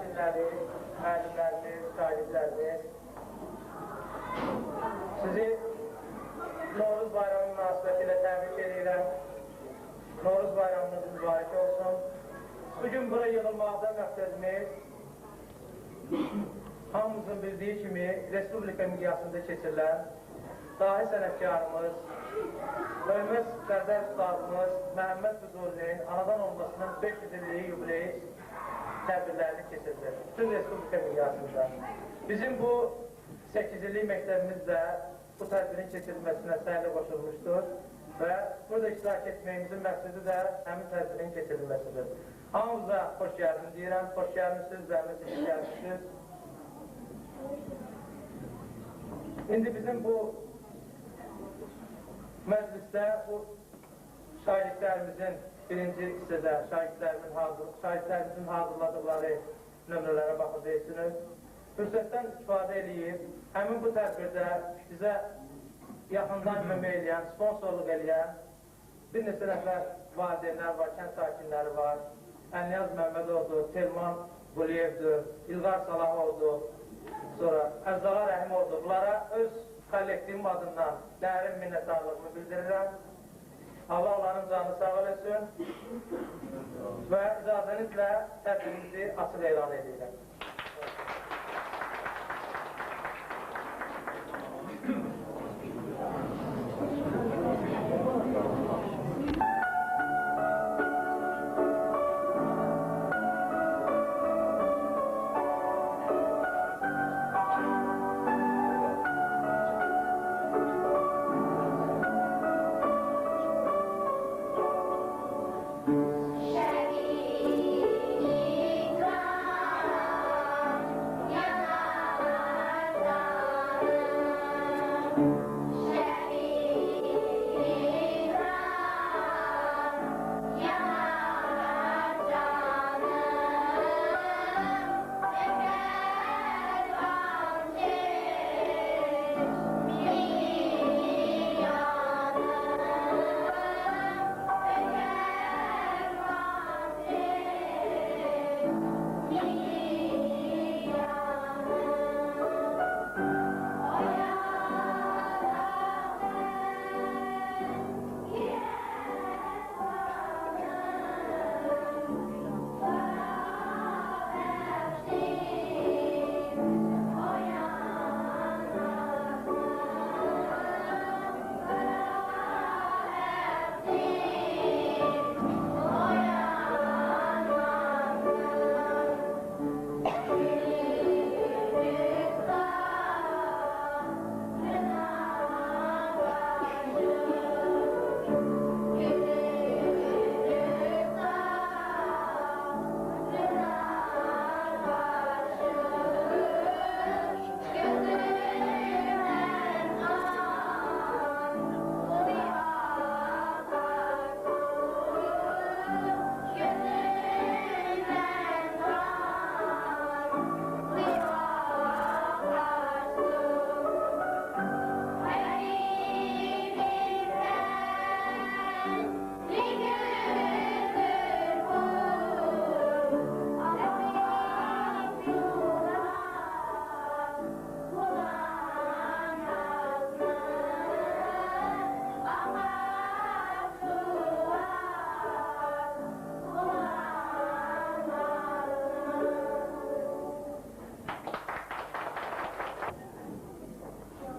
vəkilləri, müəllimlərimiz, şagirdlərimiz, sizi Novruz bayramı münasibətilə təbrik edirəm. Novruz bayramınız mübarək olsun. Bugün bura yığılmaqda məqsədimiz hamımızın bildiyi kimi Respublika miqyasında keçirilən dahi sənətkarımız, hörmət Sərdar Ustadımız Məhəmməd Füzulinin anadan olmasının 500 illiyi yubileyi tədbirlərini keçirdi. Bütün Respublika miqyasında. Bizim bu 8 illik məktəbimiz də bu tədbirin keçirilməsinə səhiyyə qoşulmuşdur və burada iştirak etməyimizin məqsədi də həmin tədbirin keçirilməsidir. Hamımıza xoş gəldiniz deyirəm, xoş gəlmişsiniz, zəhmət edib gəlmişsiniz. İndi bizim bu məclisdə bu şahidlərimizin birinci hissədə şahidlərimizin hazırladıqları nömrələrə baxacaqsınız. Fürsətdən istifadə edib, həmin bu tədbirdə bizə yaxından kömək eləyən, sponsorluq eləyən bir neçə nəfər valideynlər var, kənd sakinləri var. Əlniyaz Məmmədovdur, Telman Quliyevdir, İlqar Salahovdur, sonra Əbzağa Rəhimovdur. Bunlara öz kollektivim adından dərin minnətdarlığımı bildirirəm. Allah onların canını sağ eləsin və icazənizlə tədbirimizi açıq elan edirəm.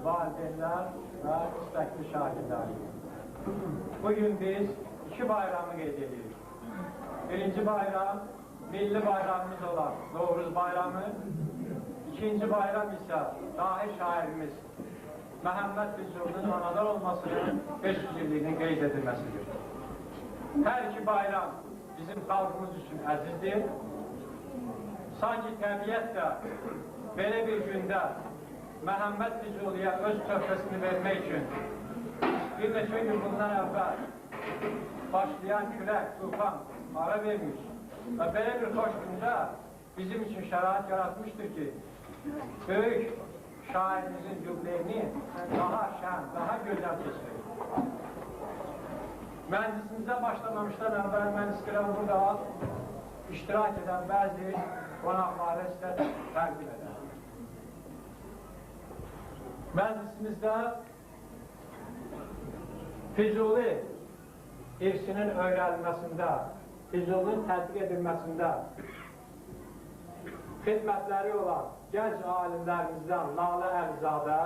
Valideynlər və istəkli şahidlər. Bugün biz iki bayramı qeyd edirik. Birinci bayram, milli bayramımız olan Novruz bayramı. İkinci bayram isə dahi şairimiz Məhəmməd Füzulinin anadan olmasının 500 illiyinin qeyd edilməsidir. Hər iki bayram bizim xalqımız üçün əzizdir. Sanki təbiət də belə bir gündə Məhəmməd Füzuliyə öz töhfəsini vermək üçün bir neçə gün bundan əvvəl başlayan külək, tufan ara vermiş və belə bir xoş gündə bizim üçün şərait yaratmışdır ki, böyük şairimizin yubileyini daha şən, daha gözəl keçirir. Məclisimizə başlamamışdan əvvəl mən istəyirəm burada iştirak edən bəzi qonaqları sizə təqdim edək. Məclisimizdə Füzuli irsinin öyrənilməsində, Füzulinin tətbiq edilməsində xidmətləri olan gənc alimlərimizdən Lalə Əlizadə,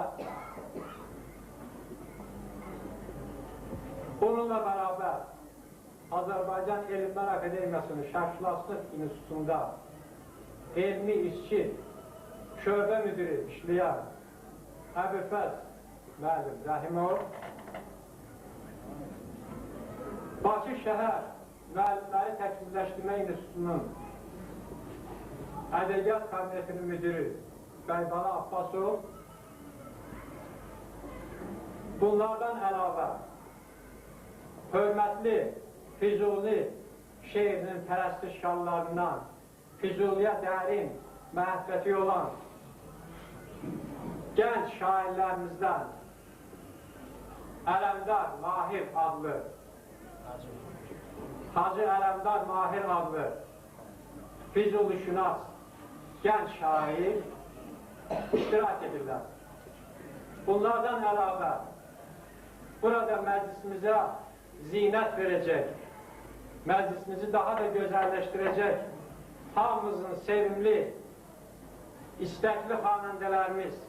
bununla bərabər Azərbaycan Elmlər Akademiyasının Şərqşünaslıq İnstitutunda elmi işçi, şöbə müdiri işləyən Əbülfəz müəllim Rəhimov, Bakı Şəhər Müəllimləri Təkmilləşdirmə İnstitutunun Ədəbiyyat Kabinetinin müdiri Bəybala Abbasov, bunlardan əlavə hörmətli Füzuli şeirinin pərəstişkarlarından Füzuliyə dərin məhəbbəti olan gənc şairlərimizdən Ələmdar Mahir adlı Hacı Ələmdar Mahir adlı Füzuli-şünas gənc şair iştirak edirlər. Bunlardan əlavə burada məclisimizə zinət verəcək, məclisimizi daha da gözəlləşdirəcək hamımızın sevimli, istəkli xanəndələrimiz,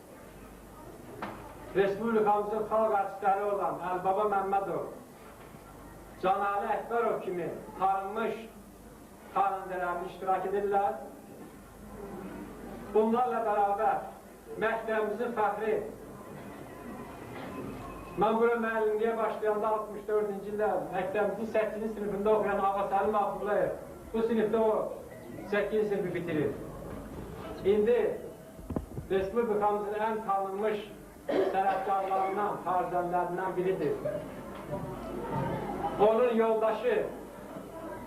Respublikamızın xalq artistləri olan Əlbaba Məmmədov, Canali Əkbərov kimi tanınmış xanəndələrimiz iştirak edirlər. Bunlarla bərabər məktəbimizin fəxri, mən bura müəllimliyə başlayanda 64-cü ildə məktəbimizin 8-ci sinifində oxuyan Ağa Səlim Abdullayev bu sinifdə o 8-ci sinifi bitirir. İndi Respublikamızın ən tanınmış sənətkarlarından, tarzənlərindən biridir. Onun yoldaşı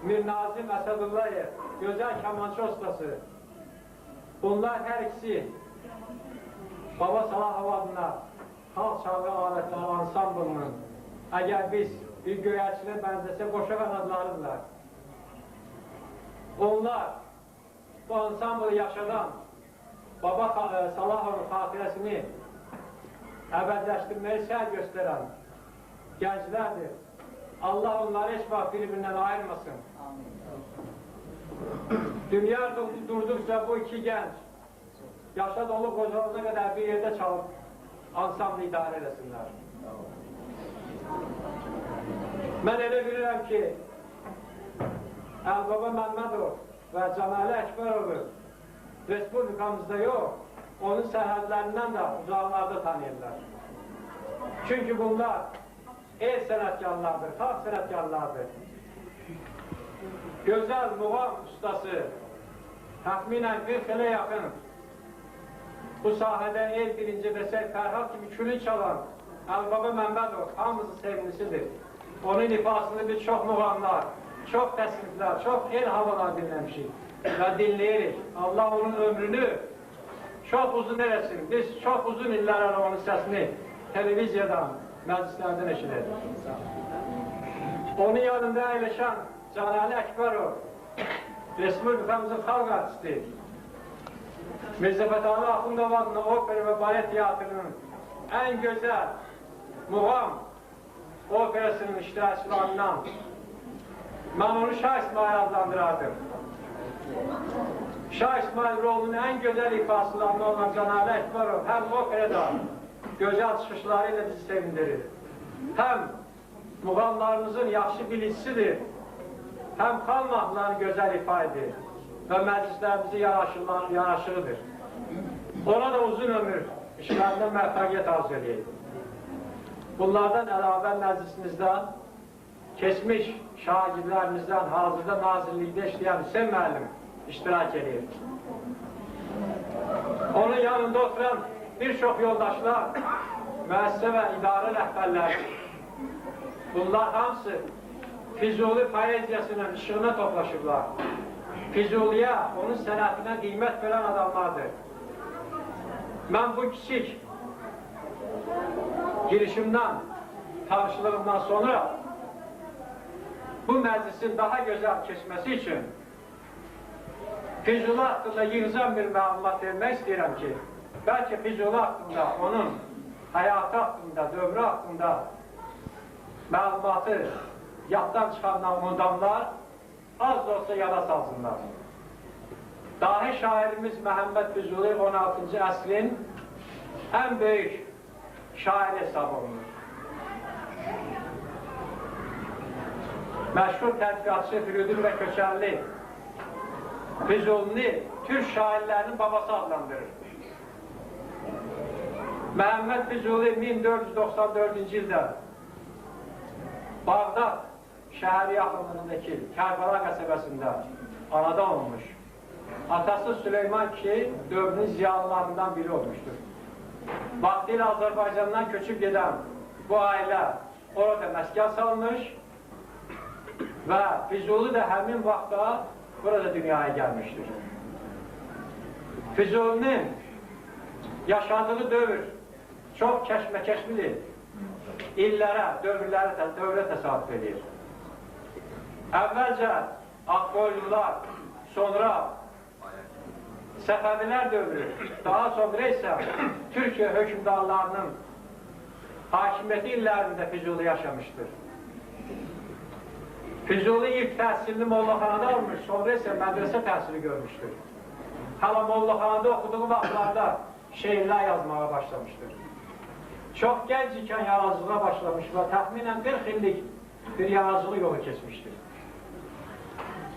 Mirnazim Əsədullayev, gözəl kamançı ustası. Bunlar hər ikisi Baba Salahov adına xalq çalğı alətləri ansamblının, əgər biz bir göyərçilə bənzəsə qoşa qanadlarıdırlar. Onlar bu ansamblı yaşadan Baba Salahovun xatirəsini əbədiləşdirməyə səy göstərən gənclərdir. Allah onları heç vaxt bir-birindən ayırmasın. Dünya durduqca bu iki gənc yaşa dolu qocalığına qədər bir yerdə çalıb ansamblı idarə eləsinlər. Mən elə bilirəm ki, Əlbaba Məmmədov və Canali Əkbərovu Respublikamızda yox, onun sərhədlərindən də uzaqlarda tanıyırlar. Çünki bunlar el sənətkarlardır, xalq sənətkarlardır. Gözəl muğam ustası, təxminən 40 ilə yaxın bu sahədə el birinci desək Fərhad kimi külün çalan Əlbaba Məmmədov hamımızın sevimlisidir. Onun ifasını biz çox muğamlar, çox təsniflər, çox el havalar dinləmişik və dinləyirik. Allah onun ömrünü çox uzun eləsin. Biz çox uzun illərlə onun səsini televiziyadan, məclislərdən eşidirik. Onun yanında əyləşən Canali Əkbərov, Respublikamızın xalq artisti, Mirzə Fətali Axundov adına opera və balet teatrının ən gözəl muğam operasının iştirakçılarından mən onu Şah İsmail adlandırardım. Şah İsmail rolunun ən gözəl ifasılarından olan Canali Əkbərov həm operada gözəl çıxışları ilə bizi sevindirir, həm muğamlarımızın yaxşı bilicisidir, həm xalq mahnılarını gözəl ifa edir və məclislərimizin yaraşığıdır. Ona da uzun ömür işlərində müvəffəqiyyət arzu edək. Bunlardan əlavə məclisimizdə keçmiş şagirdlərimizdən hazırda nazirlikdə işləyən Hüseyn müəllim iştirak edir. Onun yanında oturan bir çox yoldaşlar, müəssisə və idarə rəhbərləri, bunlar hamısı Füzuli poeziyasının işığına toplaşıblar. Füzuliyə, onun sənətinə qiymət verən adamlardır. Mən bu kiçik girişimdən, tanışlığımdan sonra bu məclisin daha gözəl keçməsi üçün Füzuli haqqında yığcam bir məlumat vermək istəyirəm ki, bəlkə Füzuli haqqında, onun həyatı haqqında, dövrü haqqında məlumatı yaddan çıxandan unudanlar az da olsa yada salsınlar. Dahi şairimiz Məhəmməd Füzuli 16-cı əsrin ən böyük şair hesab olunur. Məşhur tədqiqatçı Firudin və Köçərli Füzulini Türk şairlərinin babası adlandırır. Məhəmməd Füzuli 1494-cü ildə Bağdad şəhəri yaxınlığındakı Kərbala qəsəbəsində anadan olmuş. Atası Süleyman ki, dövrünün ziyalılarından biri olmuşdur. Vaxtilə Azərbaycandan köçüb gedən bu ailə orada məskən salmış və Füzuli də həmin vaxtda burada dünyaya gəlmişdir. Füzulinin yaşadığı dövr çox kəşməkeşlidir. İllərə, dövrə təsadüf edir. Əvvəlcə Ağqoyunlular, sonra Səfəvilər dövrü, daha sonra isə Türkiyə hökmdarlarının hakimiyyəti illərində Füzuli yaşamışdır. Füzuli ilk təhsilini Mollaxanada almış, sonra isə mədrəsə təhsili görmüşdür. Hala Mollaxanada oxuduğu vaxtlarda şeirlər yazmağa başlamışdır. Çox gənc ikən yaradıcılığa başlamış və təxminən 40 illik bir yaradıcılıq yolu keçmişdir.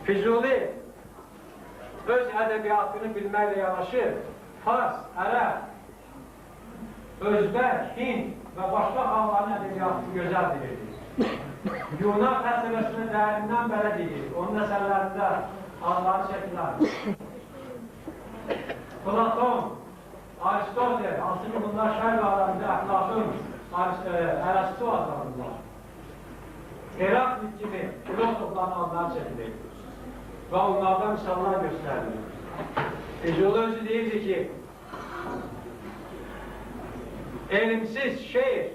Füzuli öz ədəbiyyatını bilməklə yanaşı Fars, Ərəb, Özbək, Hind və başqa xalqların ədəbiyyatını gözəl bilirdi. Yunan fəlsəfəsini dərindən bələd idi. Onun əsərlərində adları çəkilər. Platon, Aristotel, hansı ki bunlar şərq aləmində Əflatun, Ərəstu adlanırlar. Heraklit kimi filosofların adları çəkilir və onlardan misallar göstərilir. Füzuli özü deyirdi ki, elmsiz şeir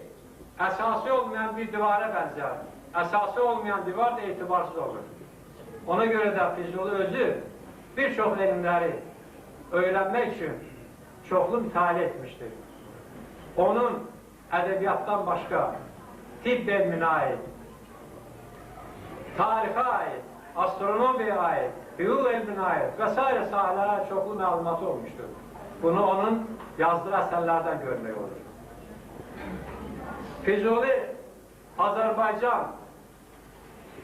əsası olmayan bir divara bənzər. Əsası olmayan divar da etibarsız olur. Ona görə də Füzuli özü bir çox elmləri öyrənmək üçün çoxlu mütaliə etmişdir. Onun ədəbiyyatdan başqa tibb elminə aid, tarixə aid, astronomiya aid, hüquq elminə aid və s. sahələrə çoxlu məlumatı olmuşdur. Bunu onun yazdığı əsərlərdən görmək olur. Füzuli Azərbaycan,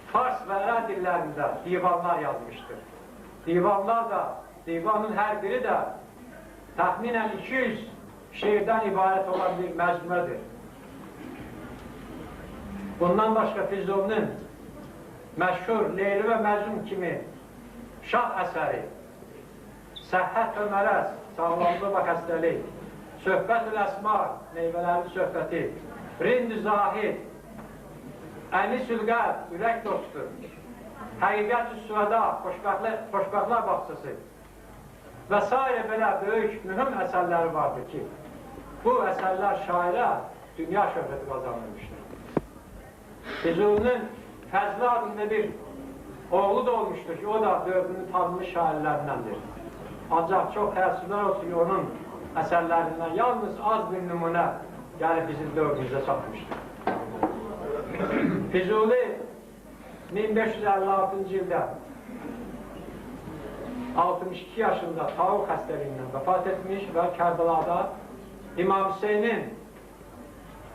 Fars və Ərəb dillərində divanlar yazmışdır. Divanlar da, divanın hər biri də təxminən 200 şeirdən ibarət olan bir məcmuədir. Bundan başqa Füzulinin məşhur Leyli və Məcnun kimi şah əsəri, Səhhət və Mərəz, sağlamlıq və xəstəlik, Söhbət-ül Əsmar, meyvələrli söhbəti, Rind-i Zahid, Ənis-ül Qəlb, ürək dostu, Həqiqət-ü Süvəda, xoşbəxtlər baxçası və s. belə böyük, mühüm əsərləri vardır ki, bu əsərlər şairə dünya şöhrəti qazanılmışdır. Füzulinin Fəzli adında bir oğlu da olmuşdur ki, o da dövrünün tanınmış şairlərindəndir. Ancaq çox təəssüflər olsun ki, onun əsərlərindən yalnız az bir nümunə gəlib bizim dövrümüzə çatmışdır. Füzuli 1556-cı ildə 62 yaşında tavuk xəstəliyindən vəfat etmiş və Kərbəlada İmam Hüseynin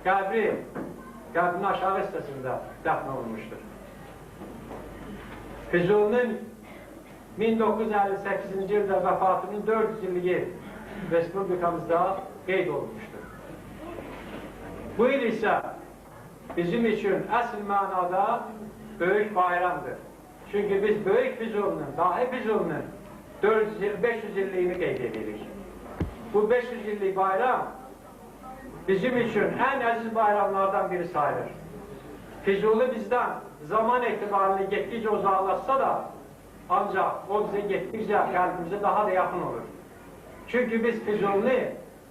qəbrinin aşağı hissəsində dəfn olunmuşdur. Füzulinin 1958-ci ildə vəfatının 400 illiyi Respublikamızda qeyd olunmuşdur. Bu il isə bizim üçün əsl mənada böyük bayramdır. Çünki biz böyük Füzulinin, dahi Füzulinin 500 illiyini qeyd edirik. Bu 500 illik bayram bizim üçün ən əziz bayramlardan biri sayılır. Füzuli bizdən zaman etibarlı getdikcə uzaqlaşsa da, ancaq o bizə getdikcə qəlbimizə daha da yaxın olur. Çünki biz Füzulini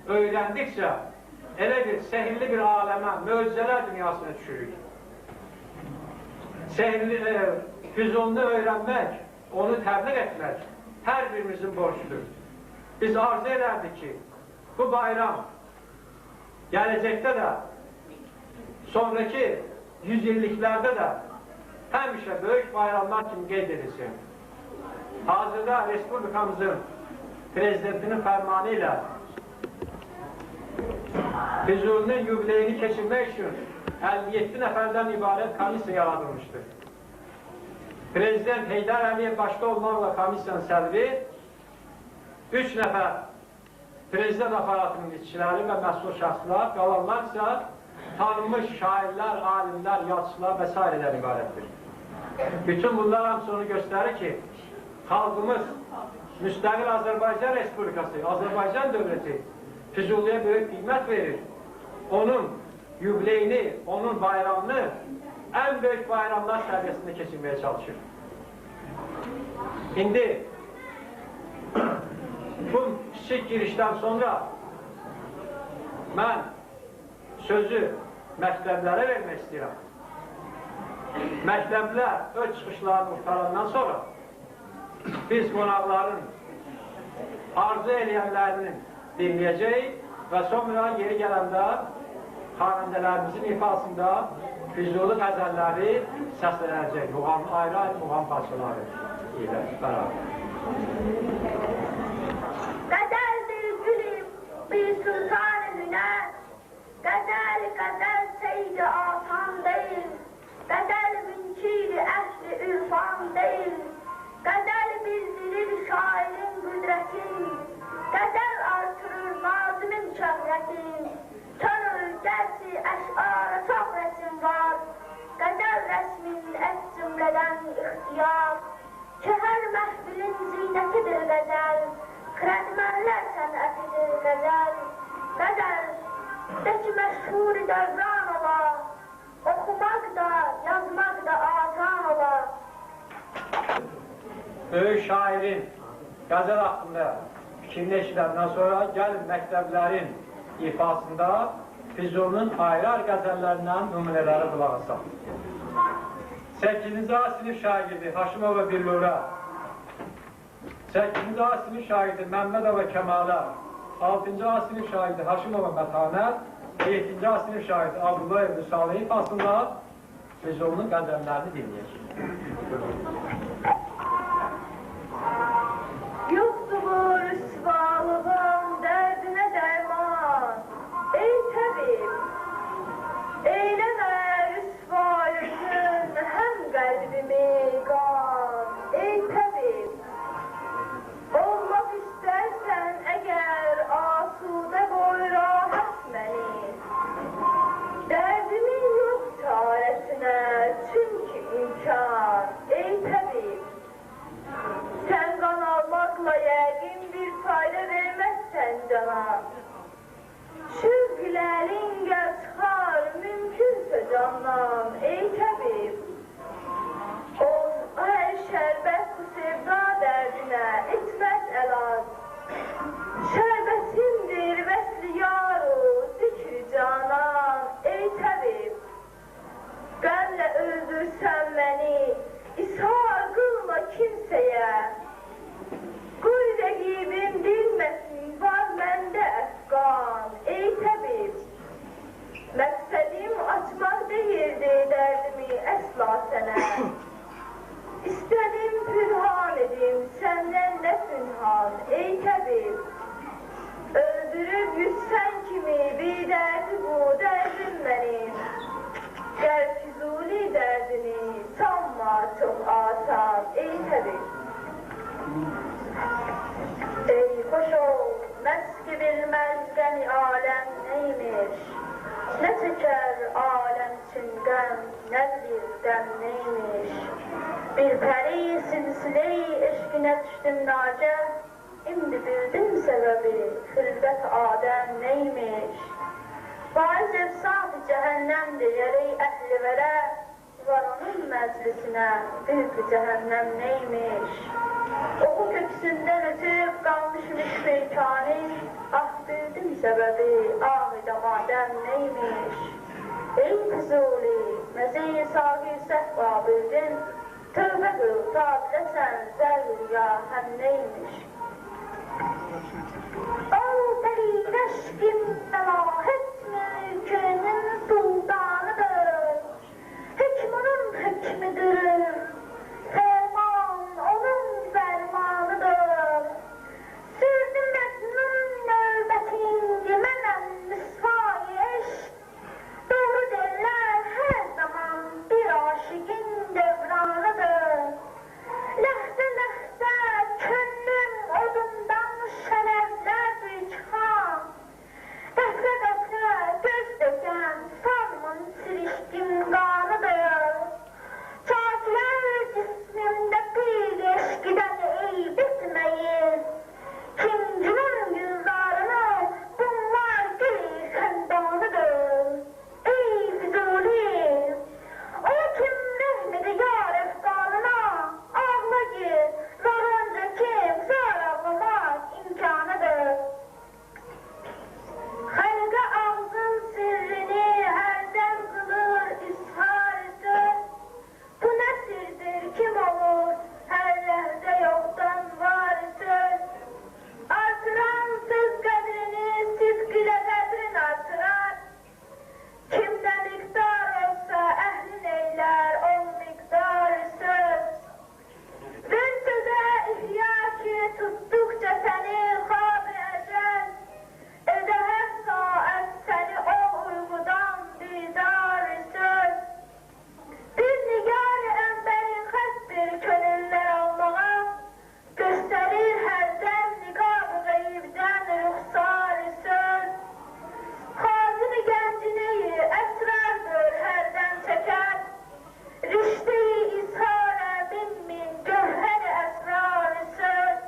öyrəndikcə elə bir sehirli bir aləmə, möcüzələr dünyasına düşürük. Füzulini öyrənmək, onu təbliğ etmək her birimizin borcudur. Biz arzu ederdik ki bu bayram gelecekte de sonraki yüzyıllıklarda da həmişə böyük bayramlar kimi qeyd edilsin. Hazırda Respublikamızın prezidentinin fərmanı ilə Füzulinin yubileyini keçirmək üçün 57 nəfərdən ibarət komissiya yaradılmışdır. Prezident Heydər Əliyev başda olmaqla komissiyanın sədri 3 nəfər prezident aparatının işçiləri və məsul şəxslər, qalanlar isə tanınmış şairlər, alimlər, yazıçılar və s. ibarətdir. Bütün bunlar hamısı onu göstərir ki, xalqımız müstəqil Azərbaycan Respublikası, Azərbaycan dövləti Füzuliyə böyük qiymət verir. Onun yubileyini, onun bayramını ən böyük bayramlar səviyyəsində keçirməyə çalışır. İndi bu kiçik girişdən sonra mən sözü məktəblərə vermək istəyirəm. Məktəblər öz çıxışlarını qurtarandan sonra biz qonaqların arzu eləyənlərinin dinləyəcəyik və sonra yeri gələndə xanəndələrimizin ifasında Füzuli qəzəlləri səslənəcək. Ayrı-ayrı muğam parçaları ilə bərabər. Qədərdir gülüm, bir sultan-ı hünər, qədər seydi asan deyil, qədər münkir əhli ürfan deyil, qədər bildirir şairin qüdrətin, qədər artırır nazimin şöhrətin, tanır gərçi əşara çox rəsim var, qədər rəsmin ət cümlədən ixtiyar, ki hər məhfilin zinətidir qəzəl, xrədmənlər sənətidir qəzəl, qədər de ki məşhur dövran ola, oxumaq da, yazmaq da asan ola. Böyük şairin qəzəl haqqında fikrini eşidəndən sonra gəlin məktəblərin ifasında Füzulinin ayrı-ayrı qəzəllərindən nümunələri qulaq asaq. 8-ci A sinif şagirdi Haşimova Billura, 8-ci A sinif şagirdi Məmmədova Kəmalə, 6-cı A sinif şagirdi Haşimova Mətanət, 7-ci A sinif şagirdi Abdullayev Rüsalı ifasında Füzulinin qəzəllərini dinləyək. Yoktur rüsvalığın dərdinə dərman, ey təbib, eyləmə rüsvalığın həm qəlbimi qan, ey təbib. Olmaq istərsən əgər asudə qoy rahat məni, dərdimin yox çarəsinə çünki imkan, ey təbib. Sen kan almakla yəqin bir fayda vermezsen cana. Şu gülərin gəl çıxar mümkünsə candan, ey təbib. O hər şərbət bu sevda dərdinə etməz əlac. Şərbətindir vəsli yaru zikri canan, ey təbib. Qəmlə öldürsən məni, ishar qılma kimsəyə. Qoy rəqibim bilməsin, var məndə əfqan, ey təbib. Məqsədim açmaq deyildi dərdimi əsla sənə. İstədim pünhan edim, səndən də pünhan, ey təbib. Öldürüb yüzsən kimi bir dərdi bu dərdim mənim. Gəl Füzuli dərdini sanma çox asan, ey təbib. Ey xoş ol, məski bilməz qəmi aləm neymiş. Nə çəkər aləm üçün qəm, nə bilir qəm neymiş. Bir pəri silsilə-i eşqinə düşdüm nacə, indi bildim səbəbi xilqət Adəm neymiş. Faiz efsad-ı cəhənnəmdir, yərək əhli vərə, var onun məclisinə, büyük cəhənnəm neymiş. Oğu köksündən ötüb qalmışmış peykanı, ah bildim səbəbi, ahid-i madəm neymiş. Ey Füzuli, məzeyi sahil səhva bildin, Tövbe qıl, tabiləsən, zərr ya həm neymiş? Ol dərib eşqim məlahət mülkünün sultanıdır. Hükmünün hükmüdür, ferman onun fermanıdır. Sürdü Mecnun növbətin mənəm misvay eşq. Doğru derler her zaman bir aşıkın devranıdır. Lehte lehte könlüm odundan şerefler çıkan. Defre defre göz döken sarmın sirişkin kanıdır. Saatler cismimde bir eşkiden ey bitmeyiz. Kincinin yüzlarını bunlar gül sendanıdır. Ey Füzuli! O kim rehmedi yar efkanına? Ağla git, zor önce kim zor ağlamak imkanıdır. Halka ağzın sırrını erdem kılır ishar söz. Bu ne sirdir kim olur her lehze yoktan var söz. Artıran söz kadrini sidk ile kadrin artırar. Kimde miktar olsa ehlin eyler o miktar söz. Ben söze ihya ki tuttukça seni hab-ı ecel. Ede her saat seni o uykudan didar söz. Bir nigar emberin hasbir könüller almağa. Gösterir her dem nikab-ı gayibden ruhsar söz. Hazini gencineyi esrardır her dem çeker. Rişte-i izhar bin cöhher esrar söz.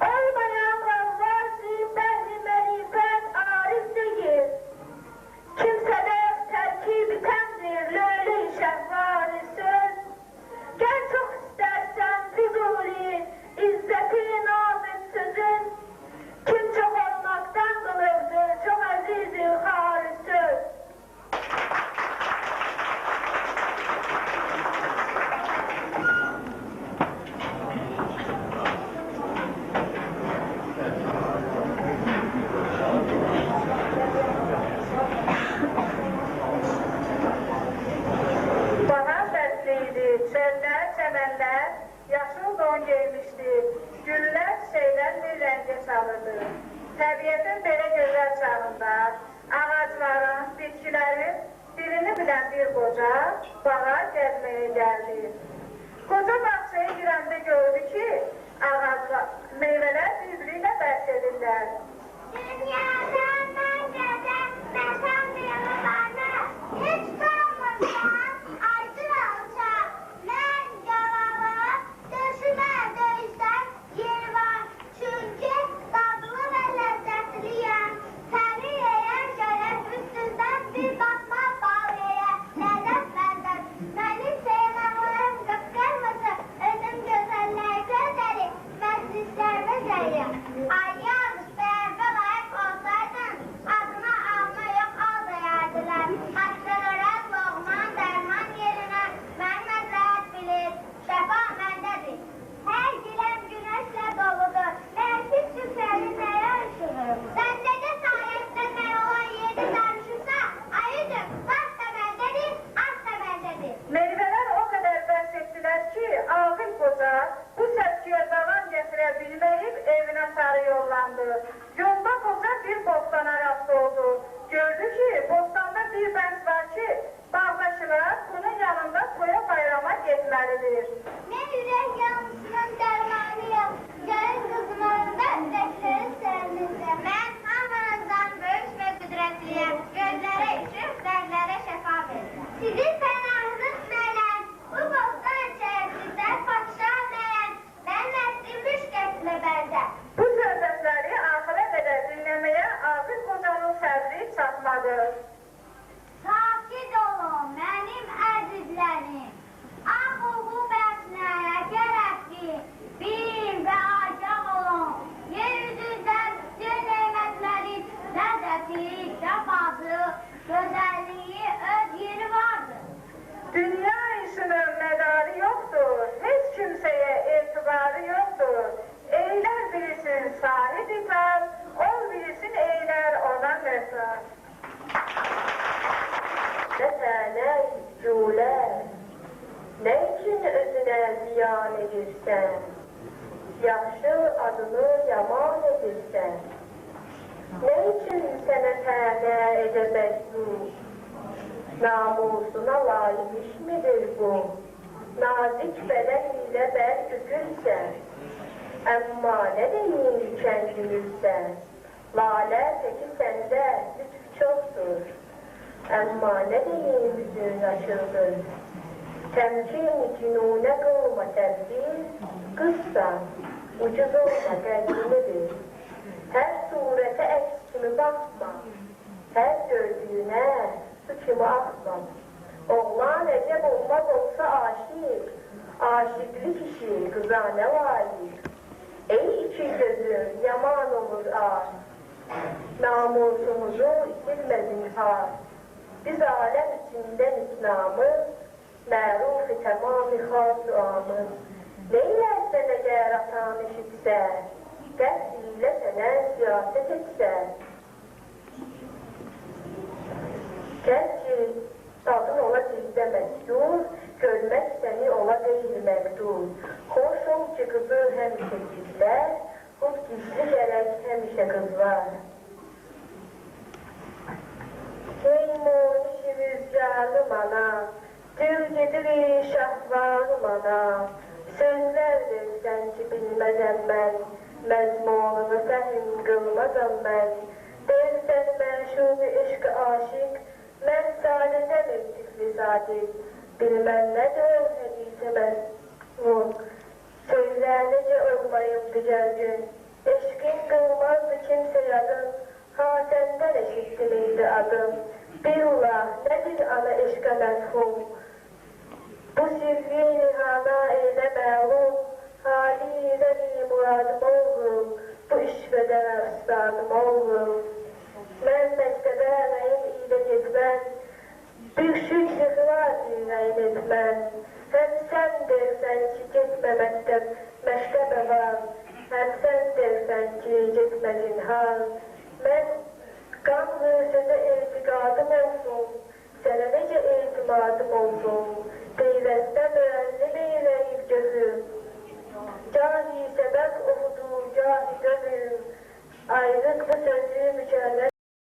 Olmayan gavvaz-ı behri merifet arif değil. Kimsede terkib-i temdir löyle-i şehvar söz. Gel çok istersen Füzuli, izzeti nazik sözün. Kim çok olmaktan kılırdı, çok aziz-i har söz. Bahar fəsliydi, çöllər, çəmənlər, yaşıl don geymişdi, güllər, çiçəklər bir rəngə çalırdı. Təbiətin belə gözəl çağında, ağacların, bitkilərin dilini bilən bir qoca bağa gəzməyə gəldi. Qoca bağçaya girəndə gördü ki, ağaclar, meyvələr bir-biri ilə bəhs edirlər. Dünyadan mən gəzəm, məsəm bir bana, heç qalmadan acı alacaq. Mən yalanım, döşümə döysən yer var. Çünki dadlı və ləzzətliyəm. Səni yeyən gərək üstündən bir batma bal yeyə. Ləzzət məndən, məni sevməyəm qıqqırmısın. Özüm gözəllər gözəli, məclislərdə zəyyəm. Ayyan, bəyəndə layıq olsaydın, adına alma yox al deyərdilər. Haqqın öyrət, loğman, dərman yerinə mən məsləhət bilir, şəfa məndədir. Hər giləm günəşlə doludur, nəsib süsəli nəyə ışınır? Səndədə sayəsində mən olan yerdə danışırsa, ayıcım, baş da məndədir, az da məndədir. Meyvələr o qədər bəhs etdilər ki, ağıl qoca bu səskiyə davam gətirə bilməyib evinə sarı yollandı. Yolda qoca bir bostana rast oldu. Gördü ki, bostanda bir bənd var ki, bağdaşılar bunun yanında toya bayrama getməlidir. Mən ürək yanlısının dərmanıyam, gəlin qızımın bəndəklərin sərlində. Mən hamınızdan böyük və qüdrətliyəm, gözlərə işıq, dərlərə şəfa verirəm. Sizin fənahınız nələn, bu bostan içərisində padişah nəyən, mən nəslim müşkətlə bəndə. Bu söhbətləri axıra qədər dinləməyə ağıl qocanın səbri çatmadı. Sakit olun, mənim əzizlərim. Axı bəsnəyə gərək ki, bir və agah olun. Yer üzündə bütün neymətlərin ləzzəti, şəfası, gözəlliyi öz yeri vardır. Cüle, ne için özüne ziyan edirsen? Yaxşı adını yaman edirsen? Ne için sənə tələ edəmək bu? Namusuna layık iş midir bu? Nazik beden ile bel bükülsen, amma ne deyim kendimizden? Lale peki sende lütf çoktur, amma ne deyim yüzün açıldır. Temkin cünune kılma tedbir, kızsa ucuz olma kendini bil. Her surete eksimi bakma, her gördüğüne su kimi atma. Oğlan ecep olmaz olsa aşık, aşıklı kişi kıza ne layık. Ey iki gözüm yaman olur ar, namusumuzu itilmezin har. Biz alem içinde niknamız, məruf-i tamam-ı xas-ı Neylersen eğer atan işitse, qəsdiyle sənə siyaset etse. Keşke tadın ola dilde mektur, görmek seni ola değil mektur. Hoş ol ki kızı hemişe gizler, hut gizli gerek hemişe kızlar. Heymun şivizcarlı bana, dil gediri şahvarlı bana. Sözler versen ki bilmezem ben, mezmununu fehim kılmazam ben. Dersen meşhur eşk aşık, mən sadətəm ettikli sadik, bilmən nədir hədisi məzmun. Sözlər necə olmayıbdı gəlgün, eşqin qılmazdı kimsə yadın, ha səndən eşitdim indi adım. Bir ula, nədir ana eşqə məzhum? Bu sirri nihana eylə məlum, hali rəvi muradım oğlum, bu işvədən əfsadım oğlum. Mən məktəbə rəyim ilə getmən, bir şük ixlas rəyim etmən. Həm sən dersən ki, getmə məktəbə var, həm sən dersən ki, getmə zinhar. Mən qanlı sözə etiqadım olsun, sənə necə etimadım olsun, peyvəstə müəllim eyləyib gözüm. Cahi səbəb oxudu, cahi gözüm, ayrıq bu sözü mükərrər